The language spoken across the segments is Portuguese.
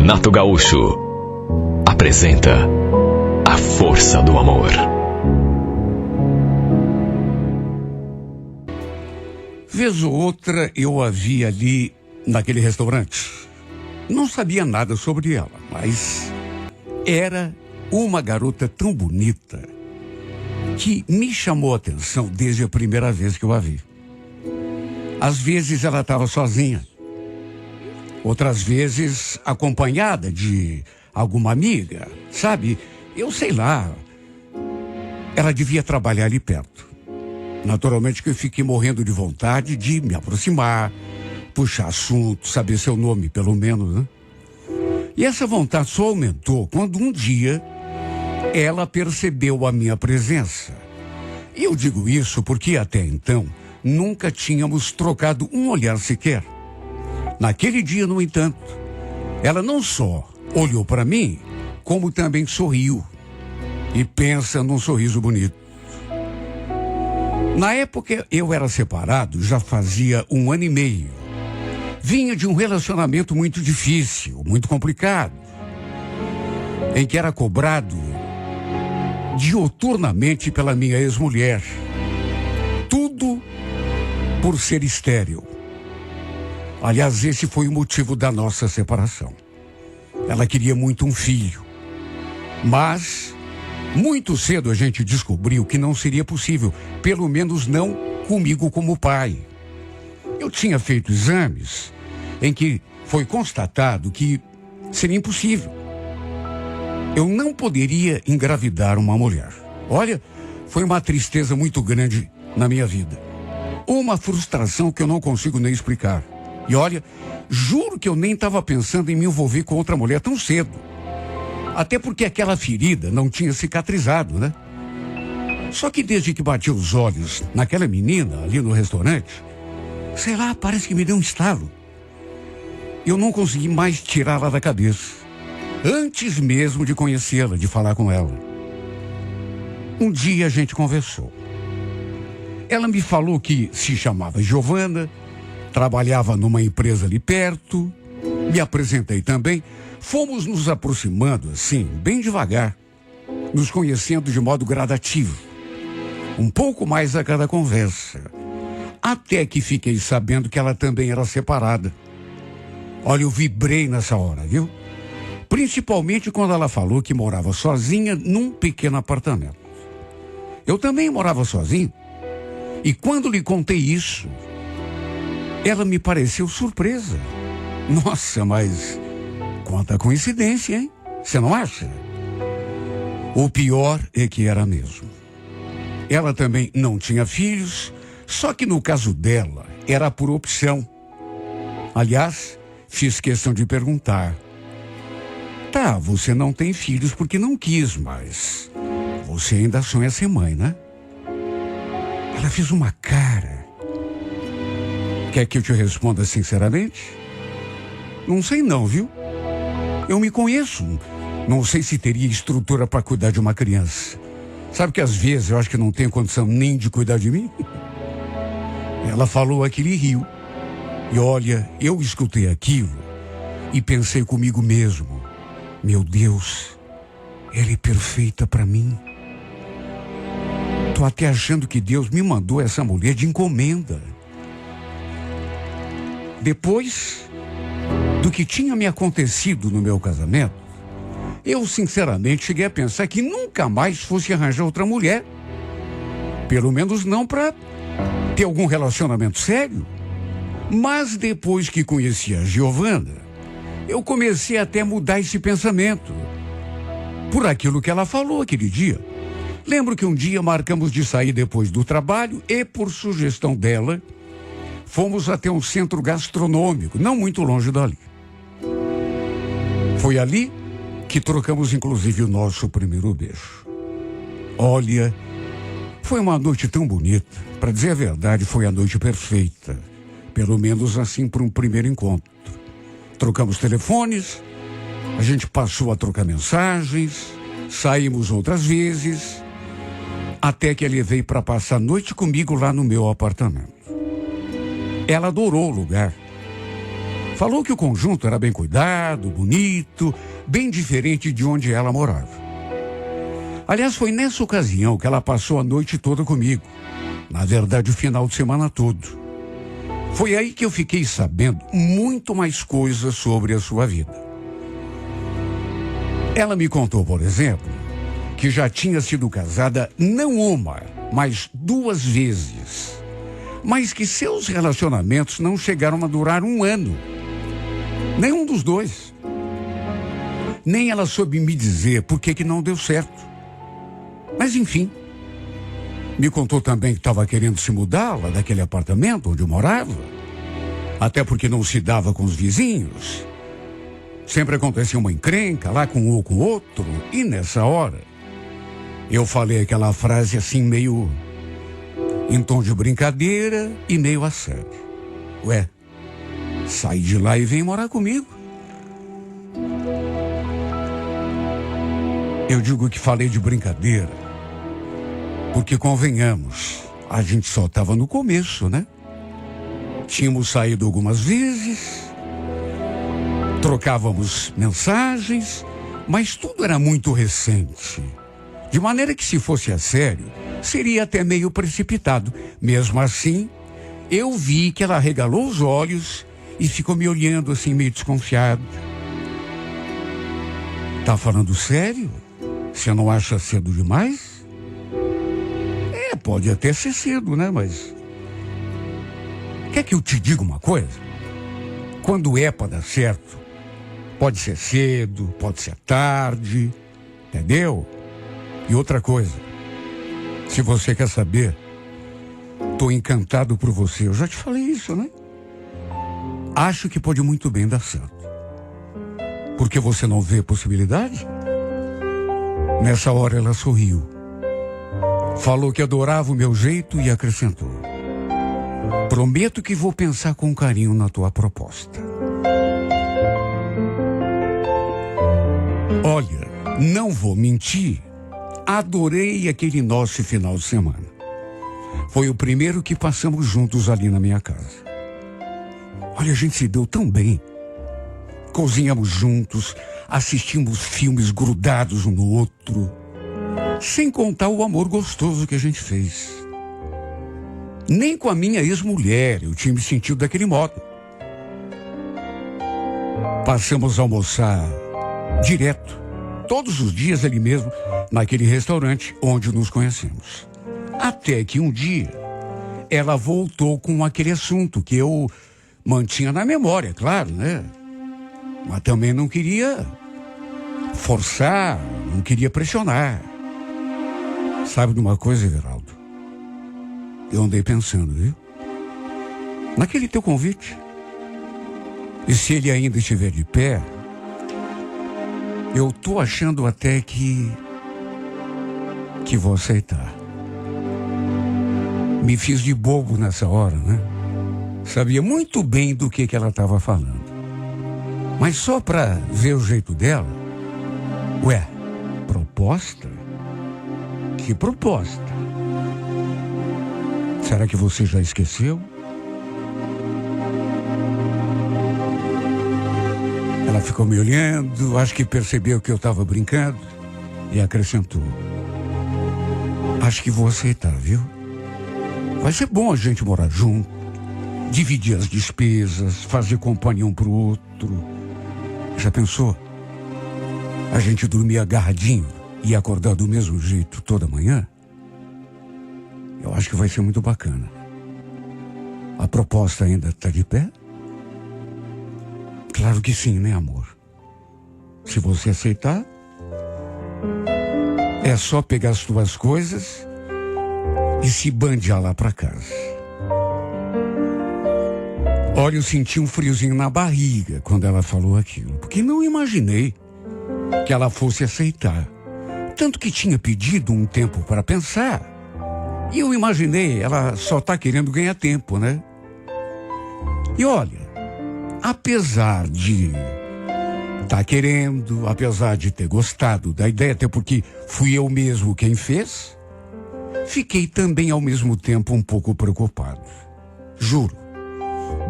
Renato Gaúcho apresenta A Força do Amor. Vez ou outra eu a vi ali naquele restaurante. Não sabia nada sobre ela, mas era uma garota tão bonita que me chamou a atenção desde a primeira vez que eu a vi. Às vezes ela estava sozinha, outras vezes acompanhada de alguma amiga, sabe? Eu sei lá, ela devia trabalhar ali perto. Naturalmente que eu fiquei morrendo de vontade de me aproximar, puxar assunto, saber seu nome pelo menos, né? E essa vontade só aumentou quando um dia ela percebeu a minha presença. E eu digo isso porque até então nunca tínhamos trocado um olhar sequer. Naquele dia, no entanto, ela não só olhou para mim, como também sorriu. E pensa num sorriso bonito. Na época eu era separado, já fazia 1 ano e meio. Vinha de um relacionamento muito difícil, muito complicado, em que era cobrado diuturnamente pela minha ex-mulher. Tudo por ser estéril. Aliás, esse foi o motivo da nossa separação. Ela queria muito um filho, mas muito cedo a gente descobriu que não seria possível, pelo menos não comigo como pai. Eu tinha feito exames em que foi constatado que seria impossível. Eu não poderia engravidar uma mulher. Olha, foi uma tristeza muito grande na minha vida. Uma frustração que eu não consigo nem explicar. E olha, juro que eu nem estava pensando em me envolver com outra mulher tão cedo. Até porque aquela ferida não tinha cicatrizado, né? Só que desde que bati os olhos naquela menina ali no restaurante, sei lá, parece que me deu um estalo. Eu não consegui mais tirá-la da cabeça. Antes mesmo de conhecê-la, de falar com ela. Um dia a gente conversou. Ela me falou que se chamava Giovana, trabalhava numa empresa ali perto, me apresentei também. Fomos nos aproximando assim, bem devagar, nos conhecendo de modo gradativo. Um pouco mais a cada conversa. Até que fiquei sabendo que ela também era separada. Olha, eu vibrei nessa hora, viu? Principalmente quando ela falou que morava sozinha num pequeno apartamento. Eu também morava sozinho. E quando lhe contei isso, ela me pareceu surpresa. Nossa, mas quanta coincidência, hein? Você não acha? O pior é que era mesmo. Ela também não tinha filhos, só que no caso dela, era por opção. Aliás, fiz questão de perguntar. Tá, você não tem filhos porque não quis, mas você ainda sonha ser mãe, né? Ela fez uma cara. Quer que eu te responda sinceramente? Não sei não, viu? Eu me conheço. Não sei se teria estrutura para cuidar de uma criança. Sabe que às vezes eu acho que não tenho condição nem de cuidar de mim? Ela falou aquele rio. E olha, eu escutei aquilo e pensei comigo mesmo. Meu Deus, ela é perfeita para mim. Tô até achando que Deus me mandou essa mulher de encomenda. Depois do que tinha me acontecido no meu casamento, eu sinceramente cheguei a pensar que nunca mais fosse arranjar outra mulher. Pelo menos não para ter algum relacionamento sério. Mas depois que conheci a Giovana, eu comecei até a mudar esse pensamento. Por aquilo que ela falou aquele dia. Lembro que um dia marcamos de sair depois do trabalho e, por sugestão dela, fomos até um centro gastronômico, não muito longe dali. Foi ali que trocamos inclusive o nosso primeiro beijo. Olha, foi uma noite tão bonita. Para dizer a verdade, foi a noite perfeita. Pelo menos assim para um primeiro encontro. Trocamos telefones, a gente passou a trocar mensagens, saímos outras vezes, até que ele veio para passar a noite comigo lá no meu apartamento. Ela adorou o lugar. Falou que o conjunto era bem cuidado, bonito, bem diferente de onde ela morava. Aliás, foi nessa ocasião que ela passou a noite toda comigo. Na verdade, o final de semana todo. Foi aí que eu fiquei sabendo muito mais coisas sobre a sua vida. Ela me contou, por exemplo, que já tinha sido casada não uma, mas 2 vezes. Mas que seus relacionamentos não chegaram a durar 1 ano. Nenhum dos dois. Nem ela soube me dizer por que não deu certo. Mas enfim. Me contou também que estava querendo se mudar lá daquele apartamento onde eu morava. Até porque não se dava com os vizinhos. Sempre acontecia uma encrenca lá com um ou com o outro. E nessa hora, eu falei aquela frase assim meio em tom de brincadeira e meio a sério. Ué, sai de lá e vem morar comigo. Eu digo que falei de brincadeira, porque convenhamos, a gente só estava no começo, né? Tínhamos saído algumas vezes, trocávamos mensagens, mas tudo era muito recente. De maneira que, se fosse a sério, seria até meio precipitado. Mesmo assim, eu vi que ela arregalou os olhos e ficou me olhando assim, meio desconfiado. Tá falando sério? Você não acha cedo demais? Pode até ser cedo, né? Mas quer que eu te diga uma coisa? Quando é para dar certo, pode ser cedo, pode ser tarde, entendeu? E outra coisa, se você quer saber, tô encantado por você. Eu já te falei isso, né? Acho que pode muito bem dar certo. Porque você não vê possibilidade? Nessa hora ela sorriu. Falou que adorava o meu jeito e acrescentou: prometo que vou pensar com carinho na tua proposta. Olha, não vou mentir, adorei aquele nosso final de semana. Foi o primeiro que passamos juntos ali na minha casa. Olha, a gente se deu tão bem. Cozinhamos juntos, assistimos filmes grudados um no outro. Sem contar o amor gostoso que a gente fez. Nem com a minha ex-mulher eu tinha me sentido daquele modo. Passamos a almoçar direto, todos os dias ali mesmo, naquele restaurante onde nos conhecemos. Até que um dia, ela voltou com aquele assunto que eu mantinha na memória, claro, né? Mas também não queria forçar, não queria pressionar. Sabe de uma coisa, Everaldo? Eu andei pensando, viu? Naquele teu convite. E se ele ainda estiver de pé, eu tô achando até que vou aceitar. Me fiz de bobo nessa hora, né? Sabia muito bem do que ela estava falando. Mas só para ver o jeito dela, ué, proposta? Que proposta? Será que você já esqueceu? Ela ficou me olhando, acho que percebeu que eu estava brincando e acrescentou: acho que vou aceitar, viu? Vai ser bom a gente morar junto, dividir as despesas, fazer companhia um pro outro. Já pensou? A gente dormir agarradinho e acordar do mesmo jeito toda manhã? Eu acho que vai ser muito bacana. A proposta ainda está de pé? Claro que sim, né, amor? Se você aceitar, é só pegar as tuas coisas e se bandear lá para casa. Olha, eu senti um friozinho na barriga quando ela falou aquilo, porque não imaginei que ela fosse aceitar. Tanto que tinha pedido um tempo para pensar. E eu imaginei, ela só está querendo ganhar tempo, né? E olha, apesar de estar querendo, apesar de ter gostado da ideia, até porque fui eu mesmo quem fez, fiquei também ao mesmo tempo um pouco preocupado. Juro.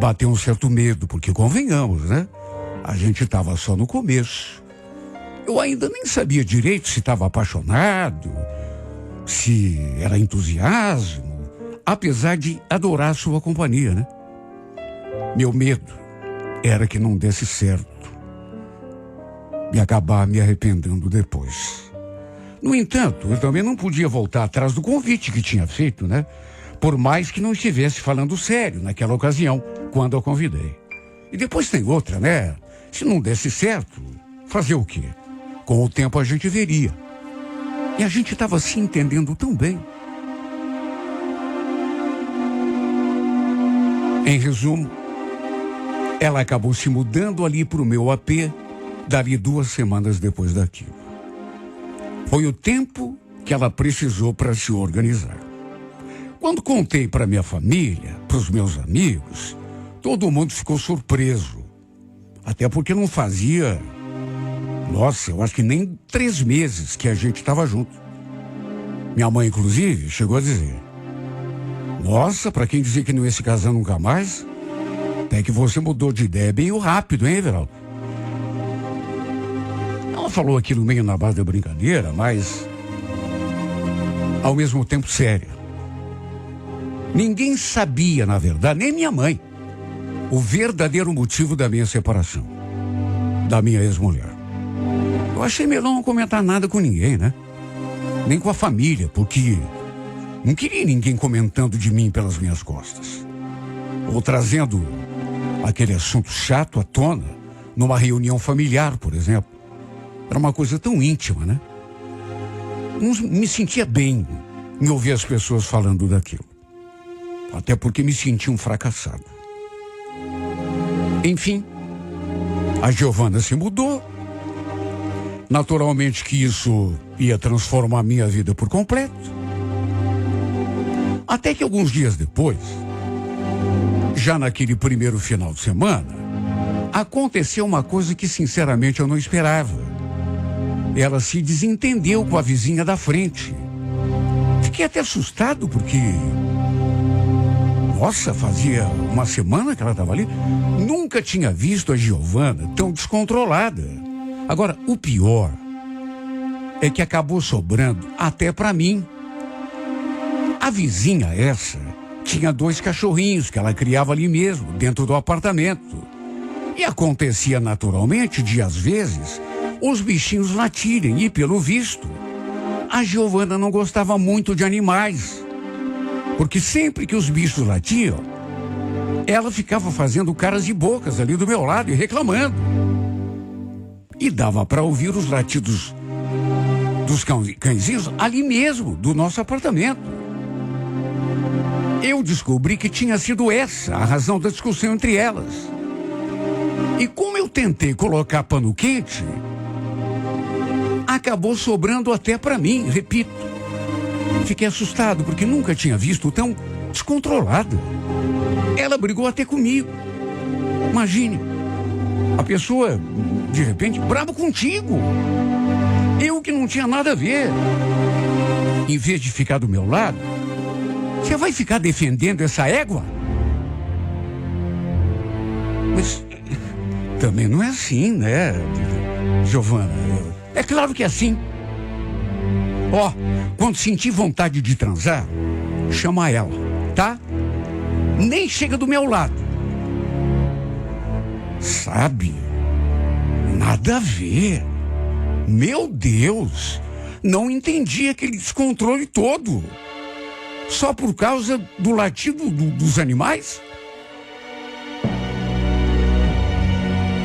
bateu um certo medo, porque convenhamos, né? A gente estava só no começo. Eu ainda nem sabia direito se estava apaixonado, se era entusiasmo, apesar de adorar sua companhia, né? Meu medo era que não desse certo e acabar me arrependendo depois. No entanto, eu também não podia voltar atrás do convite que tinha feito, né? Por mais que não estivesse falando sério naquela ocasião, quando eu convidei. E depois tem outra, né? Se não desse certo, fazer o quê? Com o tempo a gente veria. E a gente estava se entendendo tão bem. Em resumo, ela acabou se mudando ali para o meu AP, dali 2 semanas depois daquilo. Foi o tempo que ela precisou para se organizar. Quando contei para minha família, para os meus amigos, todo mundo ficou surpreso. Até porque não fazia, nossa, eu acho que nem 3 meses que a gente estava junto. Minha mãe, inclusive, chegou a dizer: nossa, para quem dizia que não ia se casar nunca mais, até que você mudou de ideia bem rápido, hein, Everaldo? Ela falou aquilo meio na base da brincadeira, mas ao mesmo tempo séria. Ninguém sabia, na verdade, nem minha mãe, o verdadeiro motivo da minha separação, da minha ex-mulher. Eu achei melhor não comentar nada com ninguém, né? Nem com a família, porque não queria ninguém comentando de mim pelas minhas costas. Ou trazendo aquele assunto chato à tona, numa reunião familiar, por exemplo. Era uma coisa tão íntima, né? Não me sentia bem em ouvir as pessoas falando daquilo. Até porque me sentia um fracassado. Enfim, a Giovana se mudou. Naturalmente que isso ia transformar a minha vida por completo. Até que alguns dias depois, já naquele primeiro final de semana, aconteceu uma coisa que sinceramente eu não esperava. Ela se desentendeu com a vizinha da frente. Fiquei até assustado porque... nossa, fazia 1 semana que ela estava ali. Nunca tinha visto a Giovana tão descontrolada. Agora, o pior é que acabou sobrando até para mim. A vizinha essa tinha 2 cachorrinhos que ela criava ali mesmo, dentro do apartamento. E acontecia naturalmente de, às vezes, os bichinhos latirem. E, pelo visto, a Giovana não gostava muito de animais. Porque sempre que os bichos latiam, ela ficava fazendo caras e bocas ali do meu lado e reclamando. E dava para ouvir os latidos dos cãezinhos ali mesmo, do nosso apartamento. Eu descobri que tinha sido essa a razão da discussão entre elas. E como eu tentei colocar pano quente, acabou sobrando até para mim, repito. Fiquei assustado porque nunca tinha visto tão descontrolada. Ela brigou até comigo. Imagine, a pessoa, de repente, brava contigo. Eu que não tinha nada a ver. Em vez de ficar do meu lado, você vai ficar defendendo essa égua? Mas também não é assim, né, Giovana? É claro que é assim. Ó, quando sentir vontade de transar, chama ela, tá? Nem chega do meu lado. Sabe? Nada a ver. Meu Deus, não entendi aquele descontrole todo. Só por causa do latido dos animais?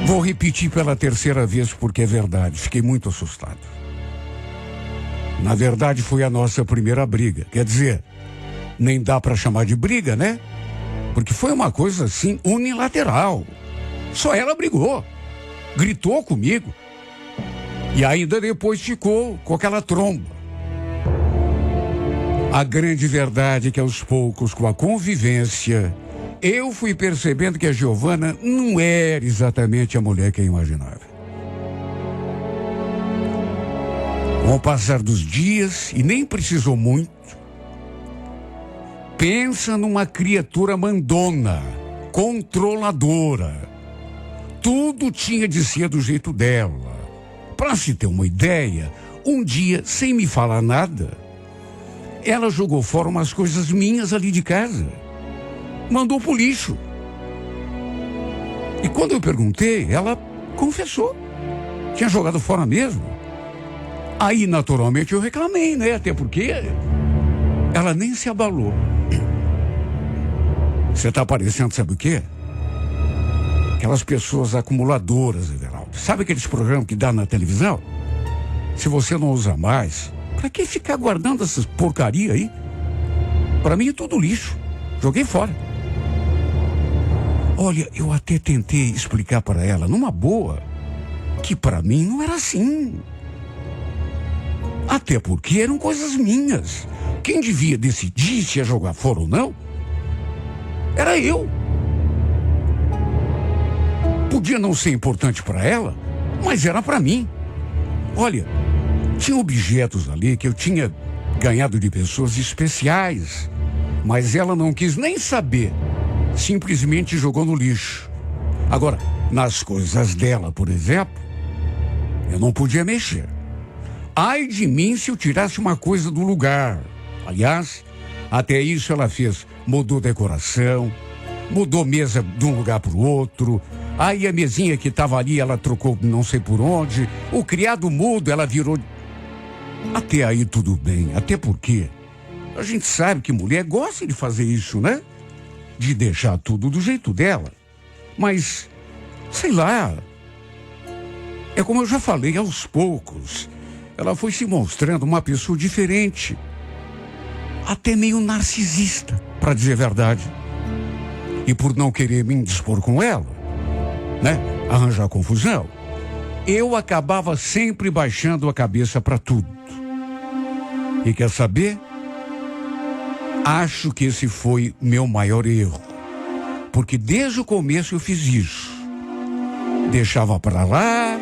Vou repetir pela 3ª vez porque é verdade, fiquei muito assustado. Na verdade, foi a nossa primeira briga. Quer dizer, nem dá para chamar de briga, né? Porque foi uma coisa assim, unilateral. Só ela brigou, gritou comigo. E ainda depois ficou com aquela tromba. A grande verdade é que aos poucos, com a convivência, eu fui percebendo que a Giovana não era exatamente a mulher que eu imaginava. Com o passar dos dias, e nem precisou muito, pensa numa criatura mandona, controladora. Tudo tinha de ser do jeito dela. Para se ter uma ideia, um dia, sem me falar nada, ela jogou fora umas coisas minhas ali de casa. Mandou pro lixo. E quando eu perguntei, ela confessou. Tinha jogado fora mesmo. Aí, naturalmente, eu reclamei, né? Até porque ela nem se abalou. Você tá parecendo, sabe o quê? Aquelas pessoas acumuladoras, Everaldo. Sabe aqueles programas que dá na televisão? Se você não usa mais, pra que ficar guardando essas porcaria aí? Pra mim é tudo lixo. Joguei fora. Olha, eu até tentei explicar para ela, numa boa, que pra mim não era assim. Até porque eram coisas minhas. Quem devia decidir se ia jogar fora ou não, era eu. Podia não ser importante para ela, mas era para mim. Olha, tinha objetos ali que eu tinha ganhado de pessoas especiais, mas ela não quis nem saber. Simplesmente jogou no lixo. Agora, nas coisas dela, por exemplo, eu não podia mexer. Ai de mim se eu tirasse uma coisa do lugar. Aliás, até isso ela fez. Mudou decoração, mudou mesa de um lugar para o outro. Aí a mesinha que estava ali, ela trocou não sei por onde. O criado mudo, ela virou... Até aí tudo bem, até porque a gente sabe que mulher gosta de fazer isso, né? De deixar tudo do jeito dela. Mas, sei lá, é como eu já falei, aos poucos, ela foi se mostrando uma pessoa diferente. Até meio narcisista, para dizer a verdade. E por não querer me indispor com ela, né? Arranjar confusão, eu acabava sempre baixando a cabeça para tudo. E quer saber? Acho que esse foi meu maior erro. Porque desde o começo eu fiz isso. Deixava para lá,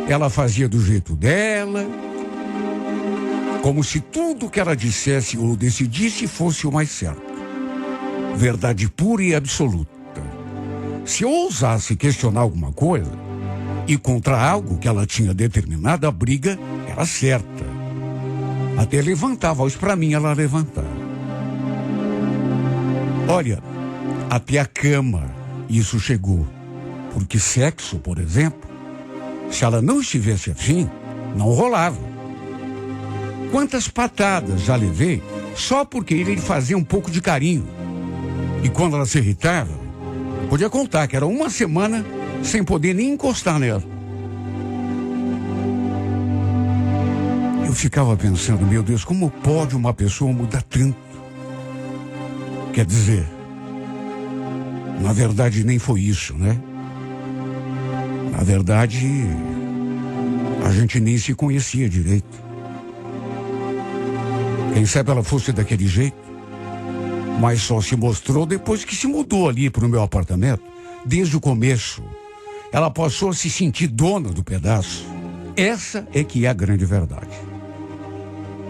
ela fazia do jeito dela, como se tudo que ela dissesse ou decidisse fosse o mais certo. Verdade pura e absoluta. Se eu ousasse questionar alguma coisa, e contra algo que ela tinha determinado, a briga era certa. Até levantar a voz para mim, ela levantava. Olha, até a cama isso chegou. Porque sexo, por exemplo, se ela não estivesse afim, não rolava. Quantas patadas já levei só porque ele fazia um pouco de carinho. E quando ela se irritava, podia contar que era uma semana sem poder nem encostar nela. Eu ficava pensando, meu Deus, como pode uma pessoa mudar tanto? Quer dizer, na verdade nem foi isso, né? Na verdade, a gente nem se conhecia direito. Quem sabe ela fosse daquele jeito, mas só se mostrou depois que se mudou ali para o meu apartamento. Desde o começo, ela passou a se sentir dona do pedaço. Essa é que é a grande verdade.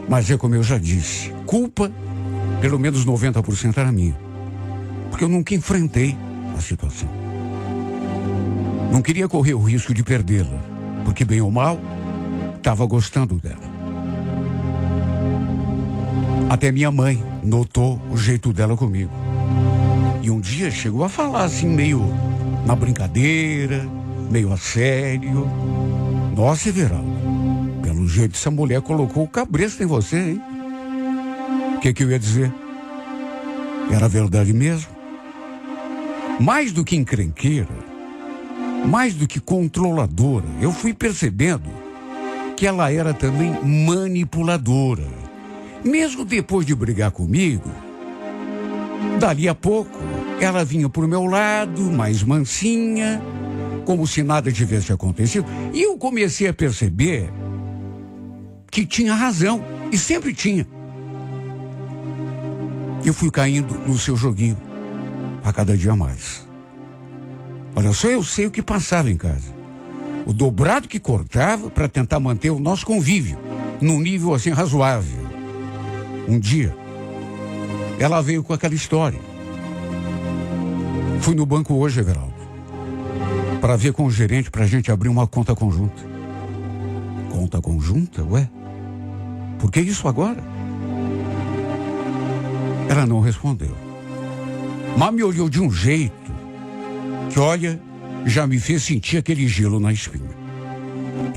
Mas é como eu já disse, culpa, pelo menos 90% era minha. Porque eu nunca enfrentei a situação. Não queria correr o risco de perdê-la, porque bem ou mal, estava gostando dela. Até minha mãe notou o jeito dela comigo. E um dia chegou a falar assim, meio na brincadeira, meio a sério. Nossa, Everaldo, pelo jeito essa mulher colocou o cabresto em você, hein? O que eu ia dizer? Era verdade mesmo. Mais do que encrenqueira, mais do que controladora, eu fui percebendo que ela era também manipuladora. Mesmo depois de brigar comigo, dali a pouco, ela vinha pro meu lado, mais mansinha, como se nada tivesse acontecido. E eu comecei a perceber que tinha razão, e sempre tinha. Eu fui caindo no seu joguinho, a cada dia mais. Olha só, eu sei o que passava em casa. O dobrado que cortava para tentar manter o nosso convívio num nível assim razoável. Um dia, ela veio com aquela história. Fui no banco hoje, Everaldo, para ver com o gerente para a gente abrir uma conta conjunta. Conta conjunta? Ué? Por que isso agora? Ela não respondeu. Mas me olhou de um jeito que, olha, já me fez sentir aquele gelo na espinha.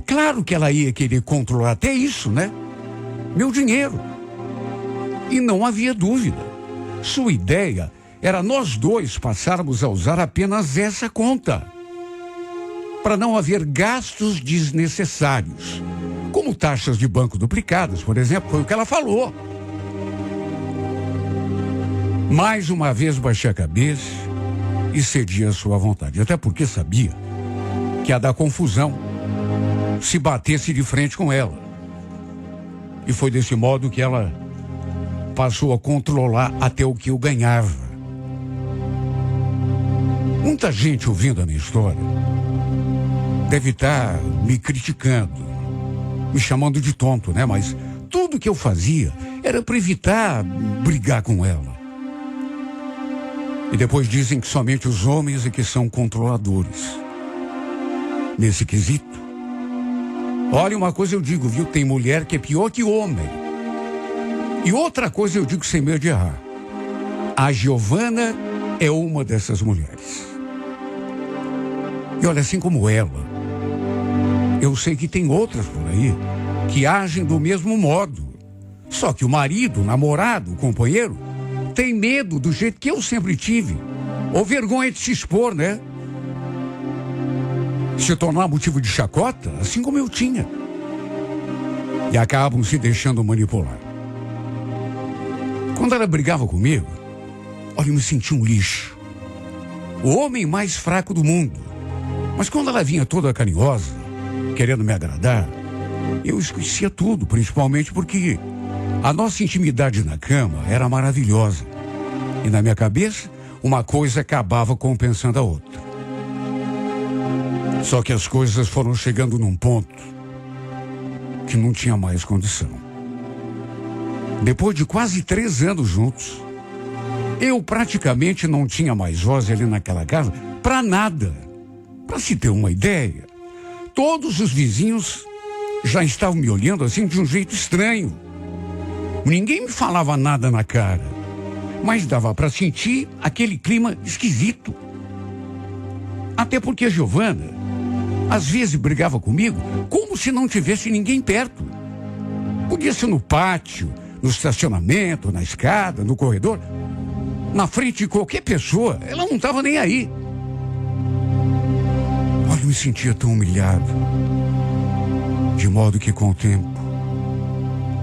Claro que ela ia querer controlar até isso, né? Meu dinheiro. E não havia dúvida. Sua ideia era nós dois passarmos a usar apenas essa conta, para não haver gastos desnecessários, como taxas de banco duplicadas, por exemplo, foi o que ela falou. Mais uma vez baixei a cabeça e cedi à sua vontade, até porque sabia que ia dar confusão se batesse de frente com ela. E foi desse modo que ela passou a controlar até o que eu ganhava. Muita gente ouvindo a minha história deve estar me criticando, me chamando de tonto, né? Mas tudo que eu fazia era para evitar brigar com ela. E depois dizem que somente os homens é que são controladores nesse quesito. Olha, uma coisa eu digo, viu? Tem mulher que é pior que homem. E outra coisa eu digo sem medo de errar. A Giovana é uma dessas mulheres. E olha, assim como ela, eu sei que tem outras por aí que agem do mesmo modo. Só que o marido, o namorado, o companheiro, tem medo do jeito que eu sempre tive. Ou vergonha de se expor, né? Se tornar motivo de chacota, assim como eu tinha. E acabam se deixando manipular. Quando ela brigava comigo, olha, eu me sentia um lixo. O homem mais fraco do mundo. Mas quando ela vinha toda carinhosa, querendo me agradar, eu esquecia tudo, principalmente porque a nossa intimidade na cama era maravilhosa. E na minha cabeça, uma coisa acabava compensando a outra. Só que as coisas foram chegando num ponto que não tinha mais condição. Depois de quase 3 anos juntos, eu praticamente não tinha mais voz ali naquela casa para nada. Para se ter uma ideia, todos os vizinhos já estavam me olhando assim de um jeito estranho. Ninguém me falava nada na cara, mas dava para sentir aquele clima esquisito. Até porque a Giovana, às vezes, brigava comigo como se não tivesse ninguém perto. Podia ser no pátio, no estacionamento, na escada, no corredor. Na frente de qualquer pessoa, ela não estava nem aí. Olha, eu me sentia tão humilhado. De modo que, com o tempo,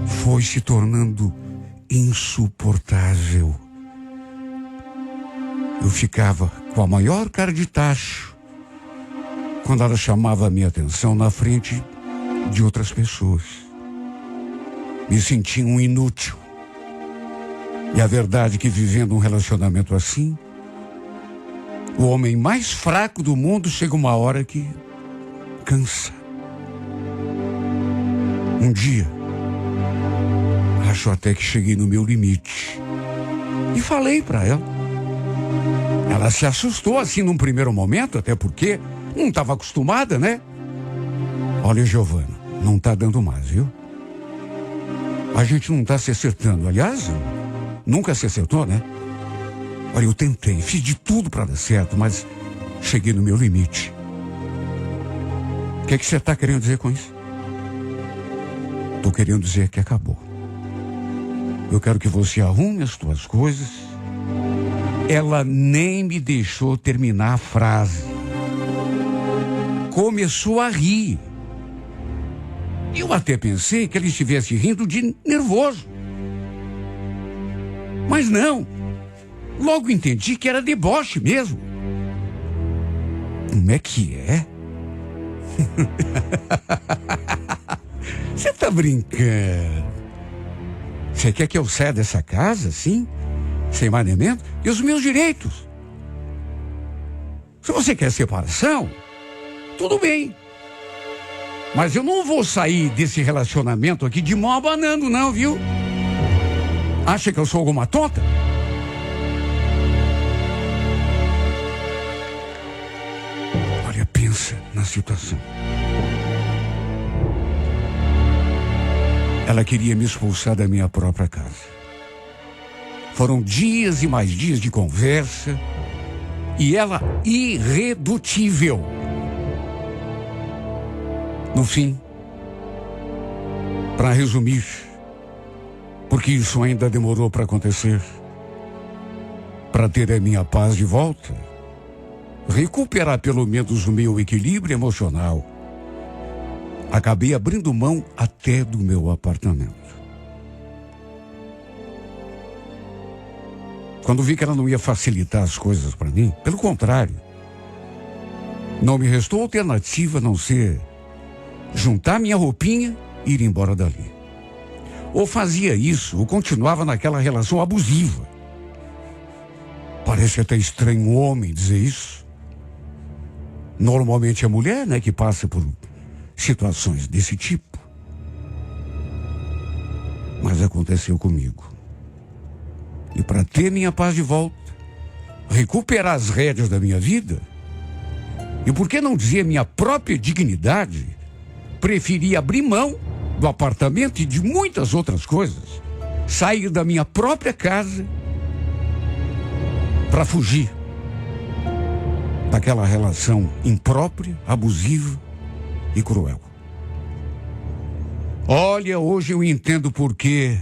foi se tornando insuportável. Eu ficava com a maior cara de tacho quando ela chamava a minha atenção na frente de outras pessoas. Me sentia um inútil. E a verdade é que, vivendo um relacionamento assim, o homem mais fraco do mundo chega uma hora que cansa. Um dia, acho até que cheguei no meu limite. E falei para ela. Ela se assustou assim num primeiro momento, até porque não estava acostumada, né? Olha, Giovana, não está dando mais, viu? A gente não está se acertando. Aliás, nunca se acertou, né? Olha, eu tentei, fiz de tudo para dar certo, mas cheguei no meu limite. O que você está querendo dizer com isso? Estou querendo dizer que acabou. Eu quero que você arrume as suas coisas. Ela nem me deixou terminar a frase. Começou a rir. Eu até pensei que ela estivesse rindo de nervoso. Mas não. Logo entendi que era deboche mesmo. Como é que é? Você tá brincando? Você quer que eu saia dessa casa, assim? Sem mais nem menos? E os meus direitos? Se você quer separação, tudo bem. Mas eu não vou sair desse relacionamento aqui de mão abanando, não, viu? Acha que eu sou alguma tonta? situação. Ela queria me expulsar da minha própria casa. Foram dias e mais dias de conversa e ela irredutível. No fim, para resumir, porque isso ainda demorou para acontecer, para ter a minha paz de volta, recuperar pelo menos o meu equilíbrio emocional, acabei abrindo mão até do meu apartamento. Quando vi que ela não ia facilitar as coisas para mim, pelo contrário, não me restou alternativa a não ser juntar minha roupinha e ir embora dali. Ou fazia isso, ou continuava naquela relação abusiva. Parece até estranho um homem dizer isso. Normalmente é a mulher, né, que passa por situações desse tipo. Mas aconteceu comigo. E para ter minha paz de volta, recuperar as rédeas da minha vida, e por que não dizer minha própria dignidade, preferi abrir mão do apartamento e de muitas outras coisas, sair da minha própria casa para fugir daquela relação imprópria, abusiva e cruel. Olha, hoje eu entendo por que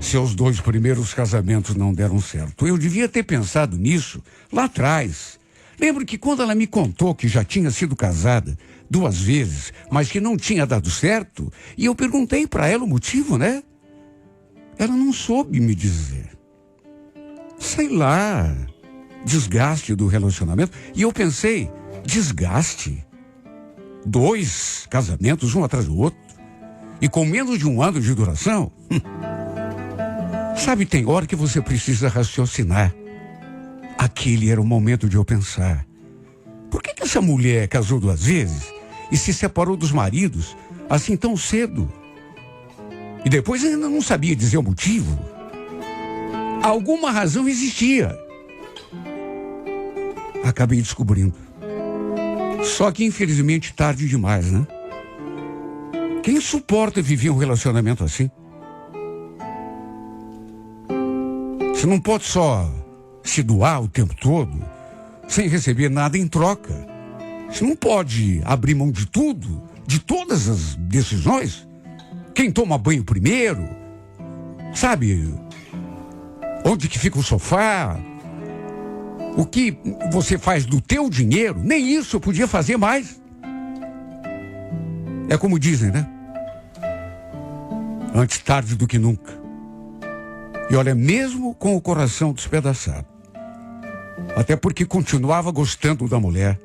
seus 2 primeiros casamentos não deram certo. Eu devia ter pensado nisso lá atrás. Lembro que quando ela me contou que já tinha sido casada 2 vezes, mas que não tinha dado certo, e eu perguntei para ela o motivo, né? Ela não soube me dizer. Sei lá, desgaste do relacionamento. E eu pensei, desgaste? 2 casamentos, um atrás do outro, e com menos de 1 ano de duração? Sabe, tem hora que você precisa raciocinar. Aquele era o momento de eu pensar. Por que essa mulher casou 2 vezes e se separou dos maridos assim tão cedo? E depois ainda não sabia dizer o motivo. Alguma razão existia. Acabei descobrindo. Só que infelizmente tarde demais, né? Quem suporta viver um relacionamento assim? Você não pode só se doar o tempo todo sem receber nada em troca. Você não pode abrir mão de tudo, de todas as decisões. Quem toma banho primeiro, sabe? Onde que fica o sofá? O que você faz do teu dinheiro? Nem isso eu podia fazer mais. É como dizem, né? Antes tarde do que nunca. E olha, mesmo com o coração despedaçado, até porque continuava gostando da mulher,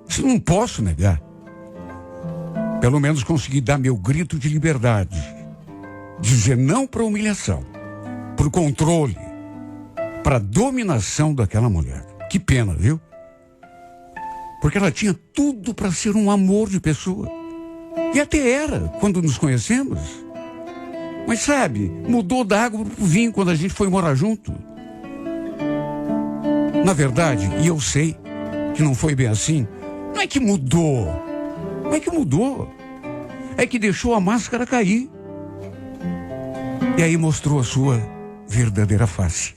isso não posso negar. Pelo menos consegui dar meu grito de liberdade, dizer não para a humilhação, para o controle, para a dominação daquela mulher. Que pena, viu? Porque ela tinha tudo para ser um amor de pessoa. E até era, quando nos conhecemos. Mas sabe, mudou da água pro vinho quando a gente foi morar junto. Na verdade, e eu sei que não foi bem assim, não é que mudou. Não é que mudou. É que deixou a máscara cair. E aí mostrou a sua verdadeira face.